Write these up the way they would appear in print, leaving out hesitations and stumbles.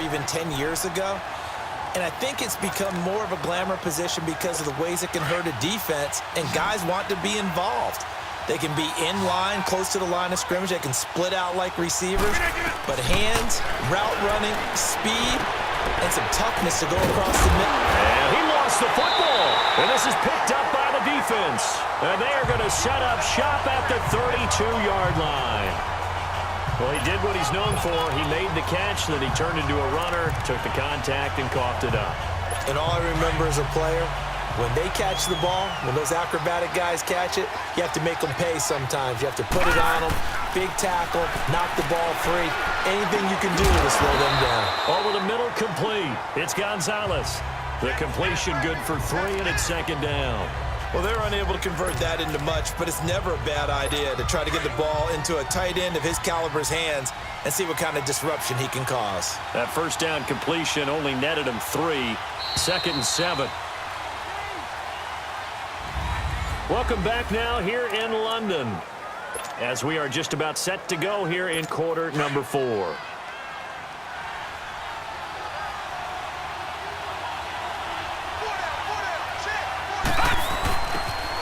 even 10 years ago. And I think it's become more of a glamour position because of the ways it can hurt a defense, and guys want to be involved. They can be in line, close to the line of scrimmage. They can split out like receivers. But hands, route running, speed, and some toughness to go across the middle. And he lost the football. And this is picked up by the defense. And they are going to set up shop at the 32-yard line. Well, he did what he's known for. He made the catch, then he turned into a runner, took the contact, and coughed it up. And all I remember as a player, when they catch the ball, when those acrobatic guys catch it, you have to make them pay sometimes. You have to put it on them, big tackle, knock the ball free. Anything you can do to slow them down. Over the middle, complete. It's Gonzalez. The completion good for 3, and it's second down. Well, they're unable to convert that into much, but it's never a bad idea to try to get the ball into a tight end of his caliber's hands and see what kind of disruption he can cause. That first down completion only netted him 3. Second and 7. Welcome back now here in London as we are just about set to go here in quarter number 4.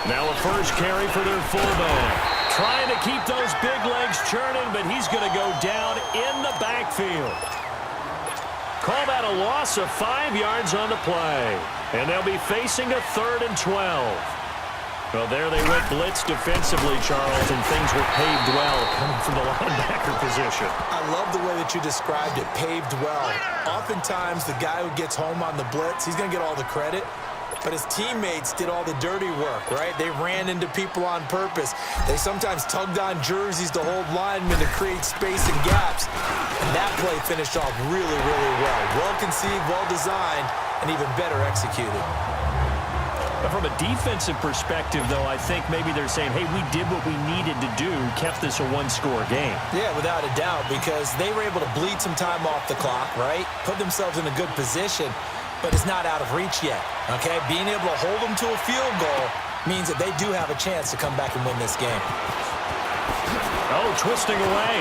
Now a first carry for their fullback. Trying to keep those big legs churning, but he's going to go down in the backfield. Call that a loss of 5 yards on the play. And they'll be facing a 3rd and 12. Well, there they went blitz defensively, Charles, and things were paved well coming from the linebacker position. I love the way that you described it, paved well. Oftentimes, the guy who gets home on the blitz, he's going to get all the credit. But his teammates did all the dirty work, right? They ran into people on purpose. They sometimes tugged on jerseys to hold linemen to create space and gaps. And that play finished off really, really well. Well conceived, well designed, and even better executed. But from a defensive perspective, though, I think maybe they're saying, hey, we did what we needed to do, kept this a one-score game. Yeah, without a doubt, because they were able to bleed some time off the clock, right? Put themselves in a good position. But it's not out of reach yet, okay? Being able to hold them to a field goal means that they do have a chance to come back and win this game. Oh, twisting away.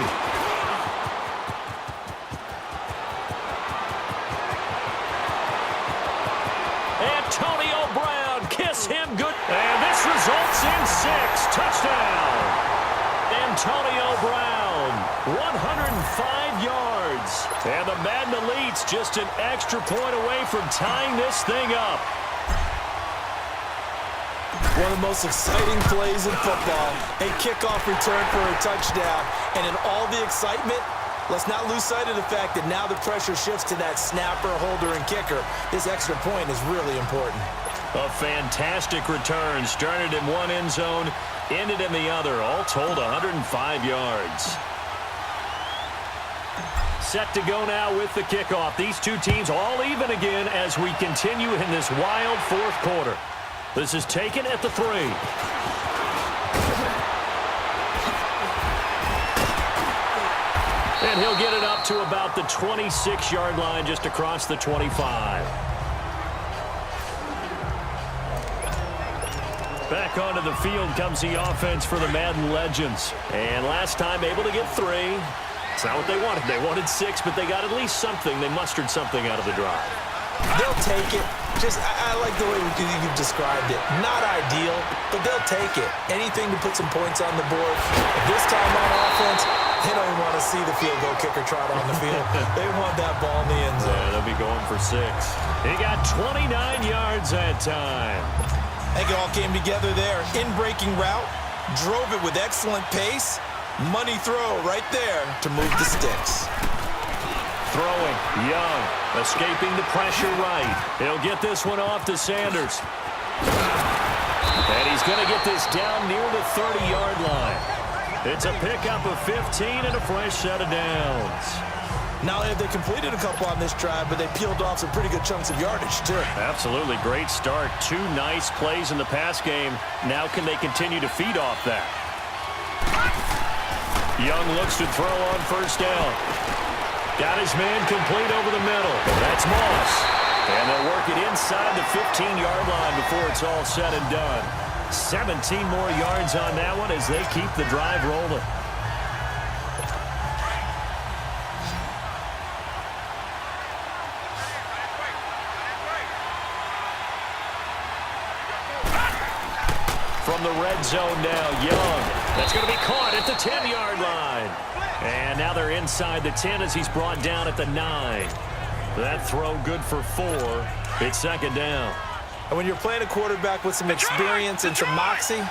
Antonio Brown, kiss him good. And this results in 6. Touchdown. Antonio Brown, 105 yards. And the Madden Elite's just an extra point away from tying this thing up. One of the most exciting plays in football, a kickoff return for a touchdown. And in all the excitement, let's not lose sight of the fact that now the pressure shifts to that snapper, holder, and kicker. This extra point is really important. A fantastic return. Started in one end zone, ended in the other. All told, 105 yards. Set to go now with the kickoff. These two teams all even again as we continue in this wild fourth quarter. This is taken at the 3. And he'll get it up to about the 26-yard line, just across the 25. Back onto the field comes the offense for the Madden Legends. And last time able to get 3. It's not what they wanted. They wanted 6, but they got at least something. They mustered something out of the drive. They'll take it. I like the way you've described it. Not ideal, but they'll take it. Anything to put some points on the board. This time on offense, they don't even want to see the field goal kicker trot on the field. They want that ball in the end zone. Yeah, they'll be going for 6. He got 29 yards that time. I think it all came together there. In-breaking route, drove it with excellent pace. Money throw right there to move the sticks. Throwing, Young, escaping the pressure right. He'll get this one off to Sanders. And he's going to get this down near the 30-yard line. It's a pickup of 15 and a fresh set of downs. Not only have they completed a couple on this drive, but they peeled off some pretty good chunks of yardage, too. Absolutely. Great start. 2 nice plays in the pass game. Now can they continue to feed off that? Young looks to throw on first down. Got his man complete over the middle. That's Moss. And they'll work it inside the 15-yard line before it's all said and done. 17 more yards on that one as they keep the drive rolling. from the red zone now. Young. That's going to be caught at the 10-yard line. And now they're inside the 10 as he's brought down at the 9. That throw good for 4. It's second down. And when you're playing a quarterback with some experience and some moxie,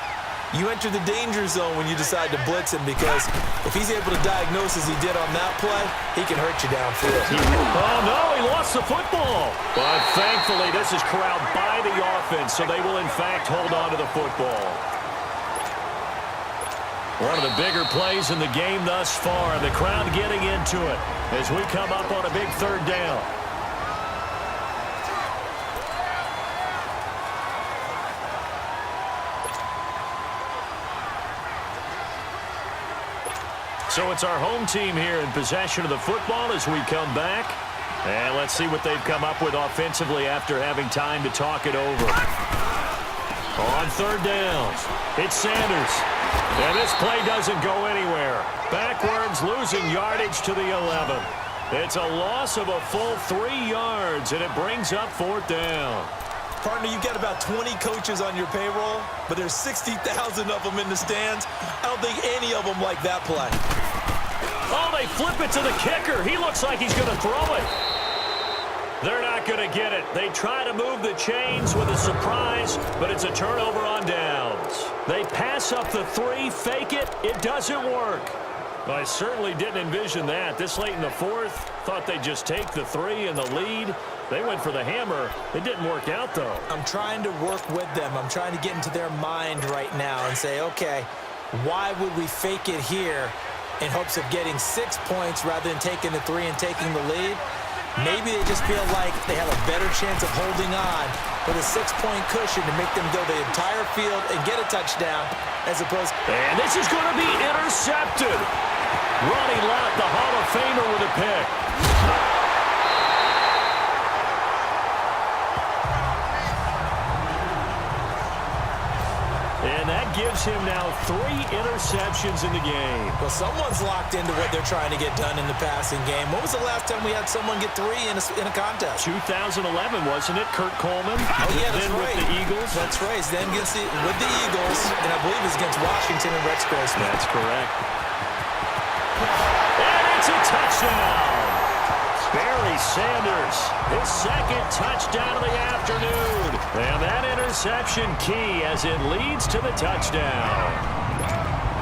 you enter the danger zone when you decide to blitz him, because if he's able to diagnose as he did on that play, he can hurt you downfield. Oh, no, he lost the football. But thankfully, this is corralled by the offense, so they will, in fact, hold on to the football. One of the bigger plays in the game thus far. The crowd getting into it as we come up on a big third down. So it's our home team here in possession of the football as we come back. And let's see what they've come up with offensively after having time to talk it over. On third down, it's Sanders. And this play doesn't go anywhere. Backwards, losing yardage to the 11. It's a loss of a full 3 yards, and it brings up fourth down. Partner, you've got about 20 coaches on your payroll, but there's 60,000 of them in the stands. I don't think any of them like that play. Oh, they flip it to the kicker. He looks like he's going to throw it. They're not going to get it. They try to move the chains with a surprise, but it's a turnover on downs. They pass up the 3, fake it. It doesn't work. Well, I certainly didn't envision that. This late in the fourth, thought they'd just take the 3 and the lead. They went for the hammer. It didn't work out, though. I'm trying to work with them. I'm trying to get into their mind right now and say, okay, why would we fake it here in hopes of getting 6 points rather than taking the 3 and taking the lead? Maybe they just feel like they have a better chance of holding on with a 6-point cushion to make them go the entire field and get a touchdown as opposed. And this is going to be intercepted. Ronnie Lott, the Hall of Famer, with a pick. And that gives him now 3 interceptions in the game. Well, someone's locked into what they're trying to get done in the passing game. When was the last time we had someone get 3 in a contest? 2011, wasn't it? Kurt Coleman. Oh, yeah, that's then right. With the Eagles. That's right. Then with the Eagles, and I believe it's against Washington and Rex Grossman. That's correct. And it's a touchdown. Barry Sanders, his second touchdown of the afternoon. And that interception key as it leads to the touchdown.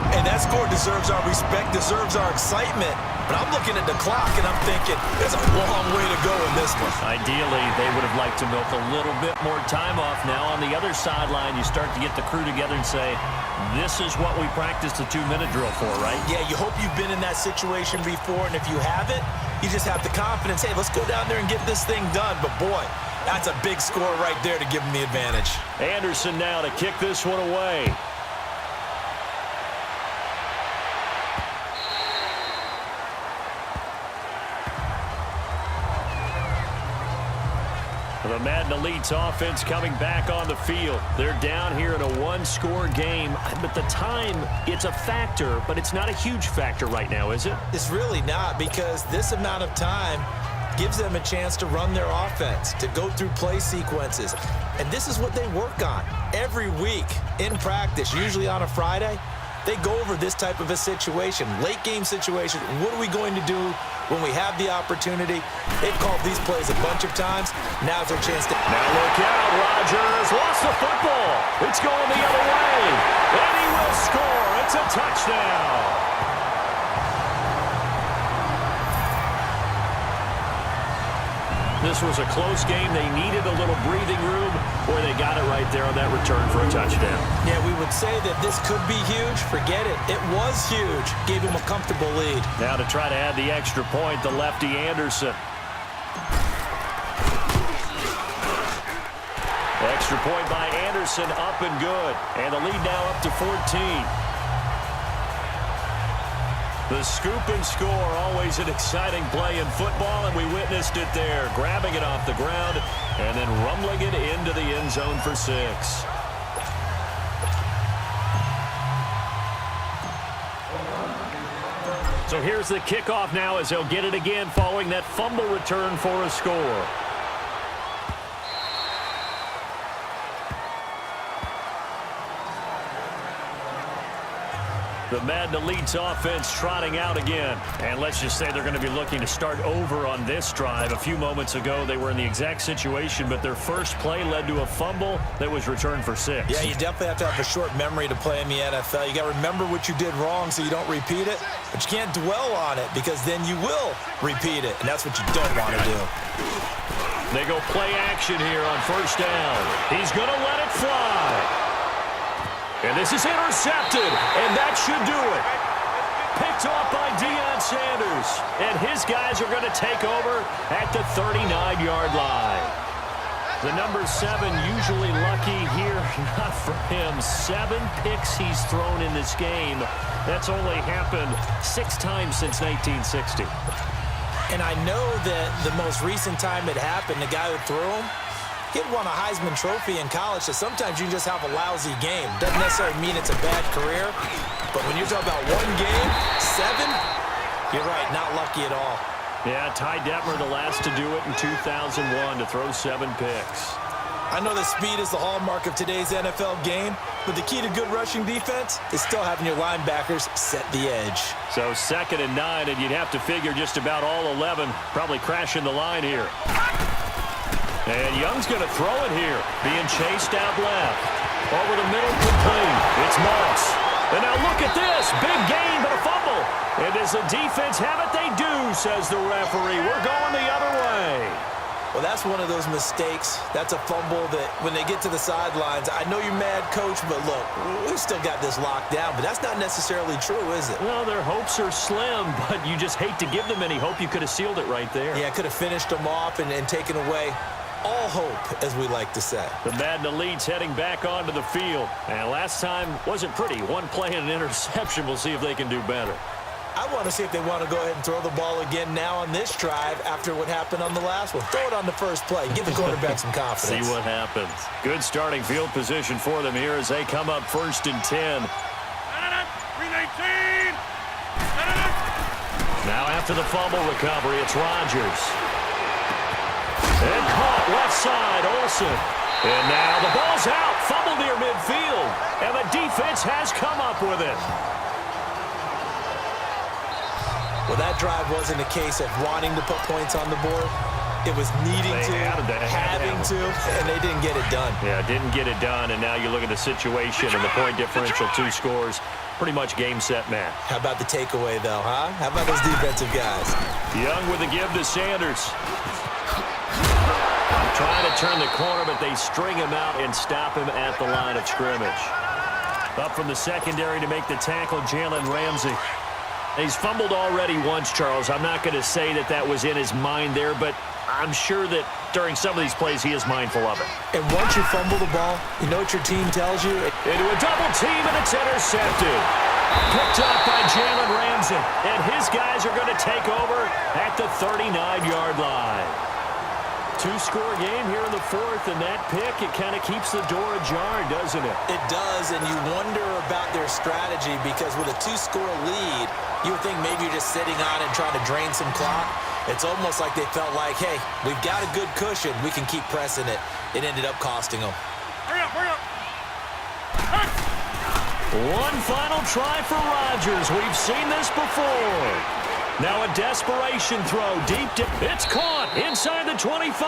And that score deserves our respect, deserves our excitement. But I'm looking at the clock, and I'm thinking there's a long way to go in this one. Ideally, they would have liked to milk a little bit more time off. Now, on the other sideline, you start to get the crew together and say, this is what we practiced the 2-minute drill for, right? Yeah, you hope you've been in that situation before, and if you haven't, you just have the confidence, hey, let's go down there and get this thing done. But, boy, that's a big score right there to give them the advantage. Anderson now to kick this one away. The Madden Elite's offense coming back on the field. They're down here in a 1-score game. But the time, it's a factor, but it's not a huge factor right now, is it? It's really not, because this amount of time gives them a chance to run their offense, to go through play sequences. And this is what they work on every week in practice, usually on a Friday. They go over this type of a situation, late game situation. What are we going to do when we have the opportunity? They've called these plays a bunch of times. Now's their chance to... Now look out, Rodgers lost the football. It's going the other way. And he will score. It's a touchdown. This was a close game. They needed a little breathing room, or they got it right there on that return for a touchdown. Yeah, we would say that this could be huge. Forget it. It was huge. Gave him a comfortable lead. Now to try to add the extra point, the lefty Anderson. Extra point by Anderson, up and good. And the lead now up to 14. The scoop and score, always an exciting play in football, and we witnessed it there, grabbing it off the ground and then rumbling it into the end zone for 6. So here's the kickoff now as they'll get it again following that fumble return for a score. The Madden Elite's offense trotting out again. And let's just say they're going to be looking to start over on this drive. A few moments ago, they were in the exact situation, but their first play led to a fumble that was returned for 6. Yeah, you definitely have to have a short memory to play in the NFL. You got to remember what you did wrong so you don't repeat it, but you can't dwell on it because then you will repeat it, and that's what you don't want to do. They go play action here on first down. He's going to let it fly. And this is intercepted, and that should do it. Picked off by Deion Sanders, and his guys are going to take over at the 39-yard line. The number 7 usually lucky here, not for him. 7 picks he's thrown in this game. That's only happened 6 times since 1960. And I know that the most recent time it happened, the guy who threw him, he had won a Heisman Trophy in college, so sometimes you just have a lousy game. Doesn't necessarily mean it's a bad career, but when you're talking about one game, 7, you're right, not lucky at all. Yeah, Ty Detmer, the last to do it in 2001, to throw 7 picks. I know that speed is the hallmark of today's NFL game, but the key to good rushing defense is still having your linebackers set the edge. So 2nd and 9, and you'd have to figure just about all 11 probably crashing the line here. And Young's going to throw it here, being chased out left. Over the middle, complete. It's Moss. And now look at this. Big gain, but a fumble. And does the defense have it? They do, says the referee. We're going the other way. Well, that's one of those mistakes. That's a fumble that when they get to the sidelines, I know you're mad, Coach, but look, we've still got this locked down, but that's not necessarily true, is it? Well, their hopes are slim, but you just hate to give them any hope. You could have sealed it right there. Yeah, could have finished them off and taken away all hope, as we like to say. The Madden Elite's heading back onto the field. And last time wasn't pretty. One play and an interception. We'll see if they can do better. I want to see if they want to go ahead and throw the ball again now on this drive after what happened on the last one. Throw it on the first play. Give the quarterback some confidence. See what happens. Good starting field position for them here as they come up 1st and 10. Now after the fumble recovery, it's Rodgers. And caught left side, Olsen. And now the ball's out. Fumble near midfield. And the defense has come up with it. Well, that drive wasn't a case of wanting to put points on the board. It was needing having to, and they didn't get it done. Yeah, didn't get it done, and now you look at the situation and the point differential, 2 scores. Pretty much game, set, match. How about the takeaway, though, huh? How about those defensive guys? Young with the give to Sanders. Trying to turn the corner, but they string him out and stop him at the line of scrimmage. Up from the secondary to make the tackle, Jalen Ramsey. He's fumbled already once, Charles. I'm not going to say that that was in his mind there, but I'm sure that during some of these plays he is mindful of it. And once you fumble the ball, you know what your team tells you? Into a double team, and it's intercepted. Picked up by Jalen Ramsey. And his guys are going to take over at the 39-yard line. 2-score game here in the 4th, and that pick, it kind of keeps the door ajar, doesn't it? It does, and you wonder about their strategy because with a 2-score lead, you would think maybe you're just sitting on it and trying to drain some clock. It's almost like they felt like, hey, we've got a good cushion. We can keep pressing it. It ended up costing them. Hurry up, hurry up. One final try for Rodgers. We've seen this before. Now a desperation throw deep. It's caught inside the 25.